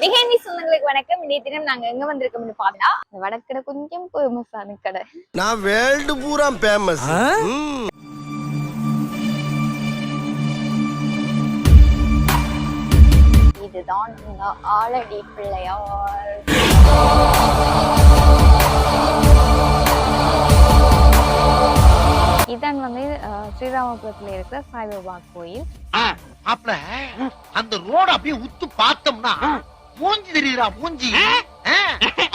நிகழ்ச்சி சொந்தங்களுக்கு வணக்கம். இன்றைய தினம் நாங்க எங்க வந்திருக்கோம்னு பார்த்தா வடக்கடை கொஞ்சம் ஃபேமஸான கடை. நான் வேர்ல்டு பூரா ஃபேமஸ். இதுதான் இந்த ஆலடி பிள்ளையார். இதான் வந்து ஸ்ரீராமபுரத்துல இருக்கிற சாய்பாபா கோயில். அப்ப அந்த ரோட அப்படியே உத்து பார்த்தோம்னா மூஞ்சி தெரியுதா மூஞ்சி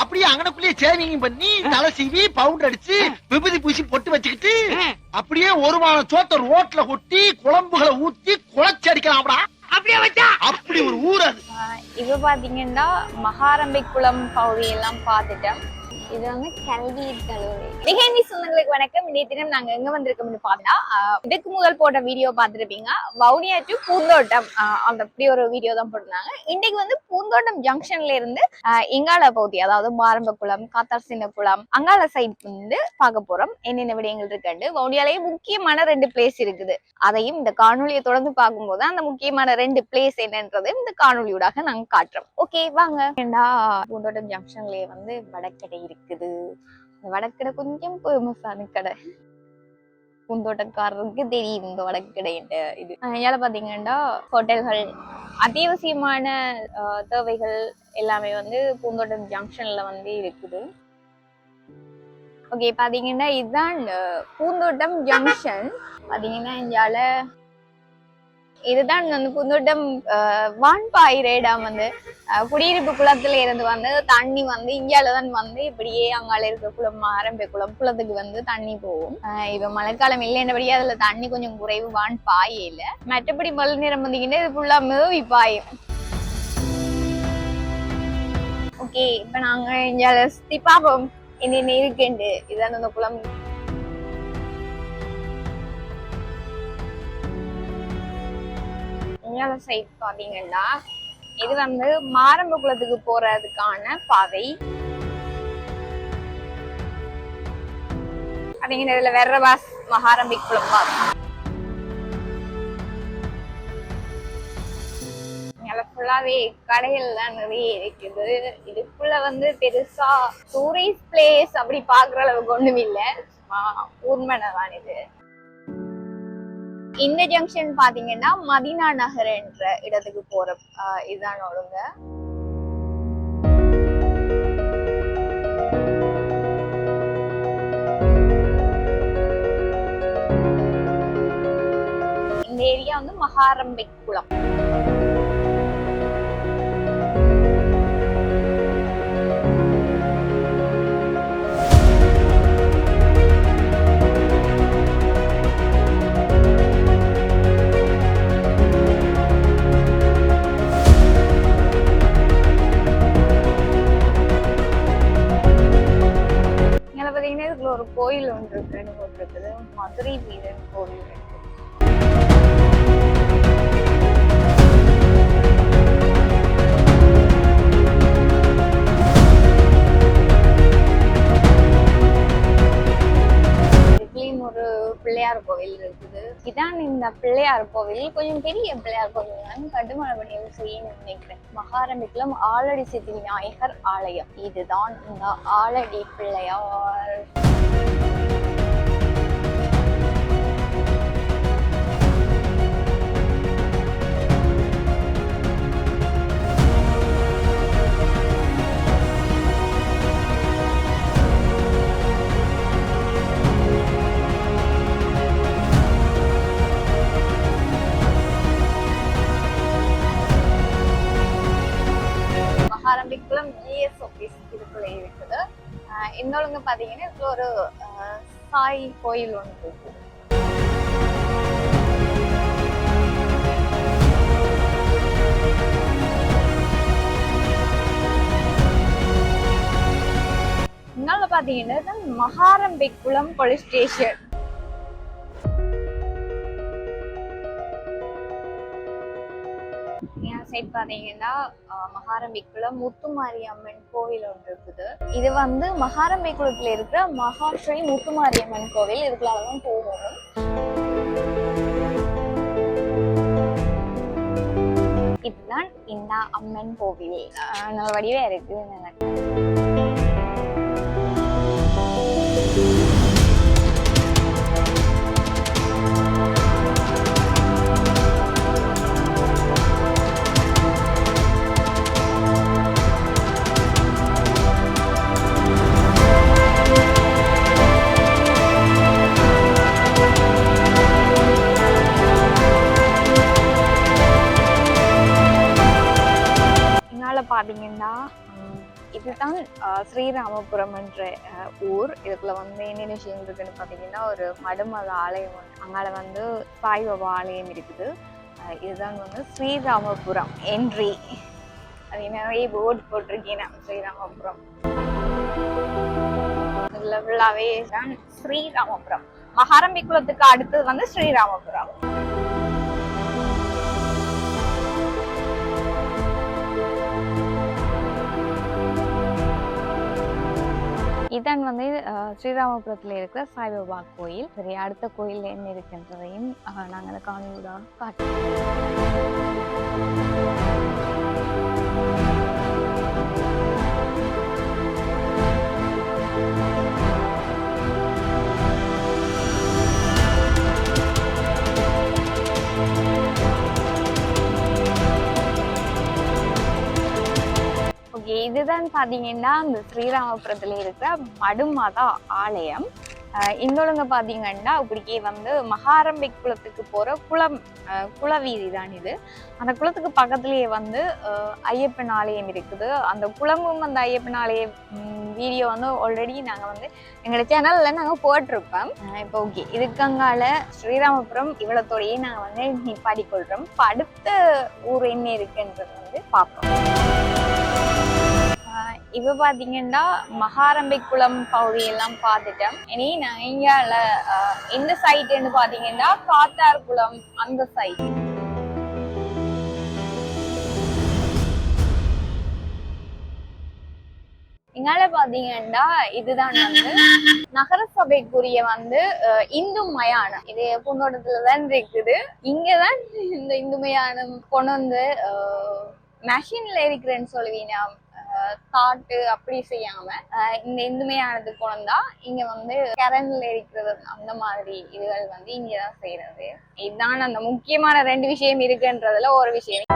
அப்படியே அங்கனக்குள்ளேயே சேவிங் பண்ணி தலை சீவி பவுடர் அடிச்சு விபூதி பூசி பொட்டு வச்சுக்கிட்டு அப்படியே ஒரு வாரம் சோத்த ரோட்ல கொட்டி குழம்புகளை ஊத்தி குழச்சி அடிக்கலாம்டா. அப்படியே வச்சா அப்படி ஒரு ஊர் அது. இப்ப பாத்தீங்கன்னா மகாரம்பிக்குளம் பகுதி எல்லாம் பார்த்துட்டோம். இது வந்து கல்வி கல்லூரி. நிகழ்ச்சி சொந்தங்களுக்கு வணக்கம். இன்றைய தினம் நாங்க எங்க வந்திருக்கோம்னு பார்த்தா இதுக்கு முதல் போட்ட வீடியோ பார்த்துருப்பீங்க. வவுனியா டு பூந்தோட்டம் அந்த அப்படி ஒரு வீடியோ தான் போட்டிருந்தாங்க. இன்னைக்கு வந்து பூந்தோட்டம் ஜங்ஷன்ல இருந்து இங்கால பகுதி, அதாவது மாரம்பக்குளம், காத்தார் சின்ன குளம், அங்கால சைட் வந்து பார்க்க போறோம். என்னென்ன விடயங்கள் இருக்குண்டு வவுனியாலேயே முக்கியமான 2 பிளேஸ் இருக்குது. அதையும் இந்த காணொலியை தொடர்ந்து பார்க்கும்போது அந்த முக்கியமான 2 பிளேஸ் என்னன்றது இந்த காணொலியூடாக நாங்க காட்டுறோம். ஓகே வாங்க. ஏண்டா பூந்தோட்டம் ஜங்ஷன்லயே வந்து வடக்கடை இருக்குது. வடக்கடை கொஞ்சம் ஃபேமஸான கடை. பூந்தோட்டக்காரருக்கு தெரியும் இந்த வடக்கடை. இது ஏழை பாத்தீங்கன்னா ஹோட்டல்கள், அத்தியாவசியமான தேவைகள் எல்லாமே வந்து பூந்தோட்டம் ஜங்ஷன்ல வந்து இருக்குது. ஓகே பாத்தீங்கன்னா இதுதான் பூந்தோட்டம் ஜங்ஷன். பாத்தீங்கன்னா இங்கால இதுதான் வந்து பூந்தோட்டம் வான்பாயிரே டேம் வந்து குடியிருப்பு குளத்துல இருந்து வந்து தண்ணி வந்து இந்தியாலதான் வந்து இப்படியே அங்கால இருக்க குளம் ஆரம்ப குளத்துக்கு வந்து தண்ணி போகும். இப்ப மழைக்காலம் இல்லைன்றபடியே அதுல தண்ணி கொஞ்சம் குறைவு, வான் பாயில. மற்றபடி மழை நேரம் வந்தீங்கன்னா இது ஃபுல்லா மேவி பாயும். ஓகே இப்ப நாங்க இந்தியால சுத்தி பாப்போம் என்ன இருக்குண்டு. இதுதான் அந்த குளம். சைட் பாத்தீங்கன்னா இது வந்து மாரம்ப குளத்துக்கு போறதுக்கான பாதை. பாத்தீங்கன்னா இதுல வெர்ரவாஸ் மகாரம்பி குளம் ஃபுல்லாவே கடைகள் தான் நிறைய இருக்குது. இதுக்குள்ள வந்து பெருசா டூரிஸ்ட் பிளேஸ் அப்படி பாக்குற அளவுக்கு ஒண்ணும் இல்லை, ஊர்மனைதான் இது. இந்த ஜங்ஷன் பாத்தீங்கன்னா மதினா நகர் என்ற இடத்துக்கு போற இதுதான் ஒழுங்க. இந்த ஏரியா வந்து மகாரம்பிக்குளம். ஒரு கோயில் ஒன்று இருக்குன்னு போட்டிருக்குது, மதுரை வீரன் கோயில். இதுலயும் ஒரு பிள்ளையார் கோவில் இருக்குது. இதான் இந்த பிள்ளையார் கோவில். கொஞ்சம் பெரிய பிள்ளையார் கோவில் தான். கட்டுமான பணியை செய்யணும்னு நினைக்கிறேன். மகாரம்பிக்குளம் ஆலடி சித்தி விநாயகர் ஆலயம். இதுதான் இந்த ஆலடி பிள்ளையார். மகாரம்பிக்குளம் ஜிஎஸ் ஆபீஸ் இதுக்குள்ள இருக்குது. இந்த ஒழுங்கு பாத்தீங்கன்னா இதுல ஒரு சாய் கோயில் ஒன்று இருக்குது. இன்னால பாத்தீங்கன்னா மகாரம்பிக்குளம் போலீஸ் ஸ்டேஷன். சைட் பாத்தீங்கன்னா மகாரம்பிக்குளம் முத்துமாரியம்மன் கோவில் ஒன்று இருக்குது. இது வந்து மகாரம்பிக்குளத்துல இருக்கிற மகாஸ்ரீ முத்துமாரியம்மன் கோவில். இதுக்குள்ளதான் போகணும். இதுதான் இந்த அம்மன் கோவில். நல்ல வடிவா இருக்கு. பாத்தீங்கன்னா இதுதான் ஸ்ரீராமபுரம் என்ற ஊர். இதுக்குள்ள வந்து என்னென்ன விஷயம் இருக்குன்னு பாத்தீங்கன்னா ஒரு மடுமத ஆலயம், அங்கால வந்து சாய்பாபா ஆலயம் இருக்குது. இதுதான் வந்து ஸ்ரீராமபுரம் என்ட்ரி. அது நிறைய போர்டு போட்டிருக்கேன் நான், ஸ்ரீராமபுரம். இதுல ஃபுல்லாவே தான் ஸ்ரீராமபுரம். மகாரம்பி குளத்துக்கு அடுத்தது வந்து ஸ்ரீராமபுரம். இதான் வந்து ஸ்ரீராமபுரத்துல இருக்கிற சாய்பாபா கோயில். சரி, அடுத்த கோயில் என்ன இருக்குன்றதையும் நாங்கள் அந்த காணொலியோட காட்டுறோம். இதுதான் பாத்தீங்கன்னா இந்த ஸ்ரீராமபுரத்துல இருக்கிற மடுமாதா ஆலயம். இந்தொழுங்க பாத்தீங்கன்னா இப்படிக்கே வந்து மகாரம்பை குளத்துக்கு போற குளவீதி தான் இது. அந்த குளத்துக்கு பக்கத்துலயே வந்து ஐயப்பன் ஆலயம் இருக்குது. அந்த குளமும் அந்த ஐயப்பன் ஆலய வீடியோ வந்து ஆல்ரெடி நாங்க வந்து எங்களோட சேனல்ல நாங்க போட்டிருப்போம். இப்போ ஓகே, இதுக்கங்கால ஸ்ரீராமபுரம் இவ்வளத்தோடையே நாங்க வந்து நிப்பாடி கொள்றோம். இப்போ அடுத்த ஊர் என்ன இருக்குன்றது வந்து பார்ப்போம். இப்ப பாத்தீங்கன்னா மகாரம்பை குளம் பகுதியெல்லாம் பார்த்துட்டோம். இனி நாங்க இங்கால எந்த சைட்டுன்னு பாத்தீங்கன்னா காத்தார் குளம் அந்த சைட். இங்கால பாத்தீங்கன்னா இதுதான் வந்து நகரசபைக்குரிய வந்து இந்து மயானம். இது பூந்தோட்டத்துலதான் இருக்குது. இங்கதான் இந்த இந்து மயானம் கொண்டு வந்து மெஷின்ல இருக்கிறேன்னு சொல்லுவீங்க, காட்டு அப்படி செய்யாம இந்த இந்துமையானது கொண்டா இங்க வந்து கரண்ட்ல இருக்கிறது அந்த மாதிரி இதுகள் வந்து இங்கதான் செய்யறது. இதுதான் அந்த முக்கியமான 2 விஷயம் இருக்குன்றதுல ஒரு விஷயம்.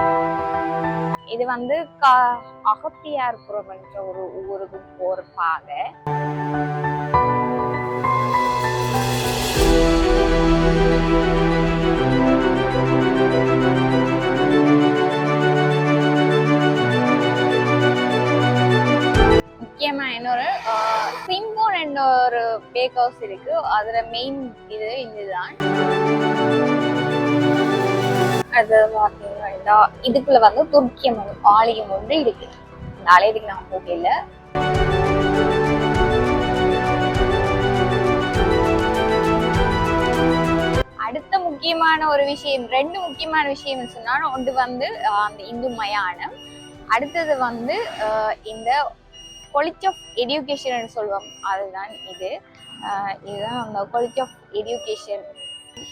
இது வந்து அகத்தியார்புரம் என்ற ஒரு ஊருக்கு போற பாதை. முக்கியமா இன்னொரு சிம்போன் என்ற ஒரு பேக் ஹவுஸ் இருக்கு. அதுல மெயின் இது இதுதான். அது பாத்தீங்கன்னா இதுக்குள்ள வந்து துர்க்கியம்மன் ஆலயம் ஒன்று இருக்கு. இந்த ஆலயத்துக்கு நான் போகல. அடுத்த முக்கியமான ஒரு விஷயம், 2 முக்கியமான விஷயம் சொன்னா, ஒன்று வந்து அந்த இந்து மயானம், அடுத்தது வந்து இந்த காலேஜ் ஆஃப் எஜுகேஷன் சொல்லுவோம், அதுதான் இது. இதுதான் அந்த காலேஜ் ஆஃப் எஜுகேஷன்.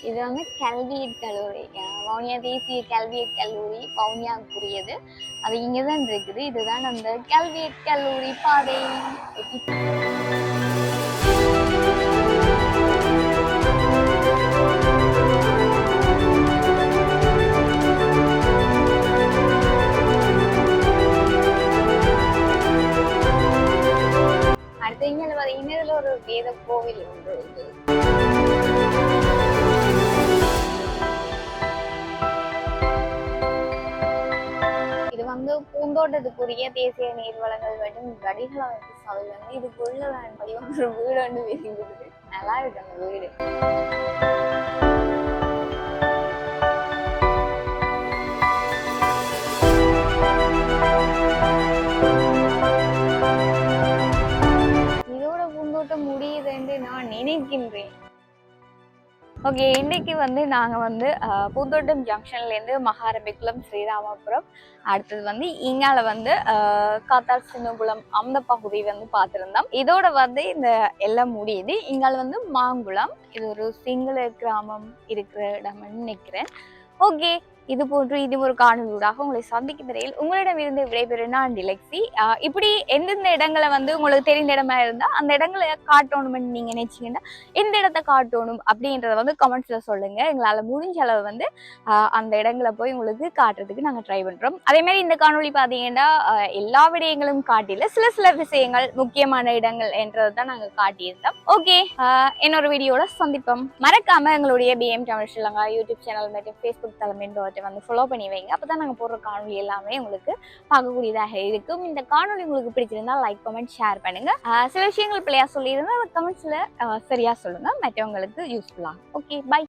இது வந்து கல்வியற் கல்லூரி, வவுனியா தேசிய கல்வியற் கல்லூரி வவுனியாவுக்குரியது. அது இங்கதான் இருக்குது. இதுதான் அந்த கல்வியற் கல்லூரி பாதை. அடுத்து இங்க பாத்தீங்கன்னா இதுல ஒரு வேத கோவில் ஒன்று இருக்கு. இது வந்து பூந்தோட்டத்துக்குரிய தேசிய நீர்வளங்கள் மற்றும் கடிகளமைப்பு சபை வந்து இதுக்குள்ள ஒரு வீடு ஒன்று இருக்குது. நல்லா இருக்கு அந்த வீடு. இதோட பூந்தோட்டம் முடியுதுன்னு நான் நினைக்கின்றேன். ஓகே, இன்னைக்கு வந்து நாங்க வந்து பூந்தோட்டம் ஜங்ஷன்ல இருந்து மகாரம்பிக்குளம் ஸ்ரீராமபுரம், அடுத்தது வந்து இங்கால வந்து காத்தார் சின்னகுளம் அந்த பகுதி வந்து பார்த்திருந்தோம். இதோட வந்து இந்த எல்லாம் முடியுது. இங்கால வந்து மாங்குளம், இது ஒரு சிங்கள கிராமம் இருக்கிற இடம்னு நினைக்கிறேன். ஓகே, இது போன்று இது ஒரு காணொலியூடாக உங்களை சந்திக்கும் வரையில் உங்களிடமிருந்து விடைபெறும் நான் டிலெக்ஸி. இப்படி எந்தெந்த இடங்களை வந்து உங்களுக்கு தெரிந்த இடமா இருந்தா அந்த இடங்களை காட்டணும்னு நீங்க நினைச்சீங்கன்னா எந்த இடத்த காட்டணும் அப்படின்றத வந்து கமெண்ட்ஸ்ல சொல்லுங்க. எங்களால முடிஞ்ச அளவு வந்து அந்த இடங்களை போய் உங்களுக்கு காட்டுறதுக்கு நாங்க ட்ரை பண்றோம். அதே மாதிரி இந்த காணொலி பாத்தீங்கன்னா எல்லா விடயங்களும் காட்டில சில விஷயங்கள் முக்கியமான இடங்கள் என்றதை தான் நாங்க காட்டியிருந்தோம். ஓகே, இன்னொரு வீடியோட சந்திப்போம். மறக்காம எங்களுடைய PM Tamil Sri Lanka YouTube channel மற்றும் ஃபேஸ்புக் தலைமை வந்து ஃபாலோ பண்ணி வைங்க. அப்பதான் நாங்க போடுற காணொலி எல்லாமே உங்களுக்கு பார்க்கக்கூடியதாக இருக்கும். இந்த காணொலி உங்களுக்கு பிடிச்சிருந்தா லைக், கமெண்ட், ஷேர் பண்ணுங்க. சில விஷயங்கள் பிள்ளையா சொல்லியிருந்தா கமெண்ட்ஸ்ல சரியா சொல்லுங்க, மற்றவங்களுக்கு யூஸ்ஃபுல்லா. Okay, by.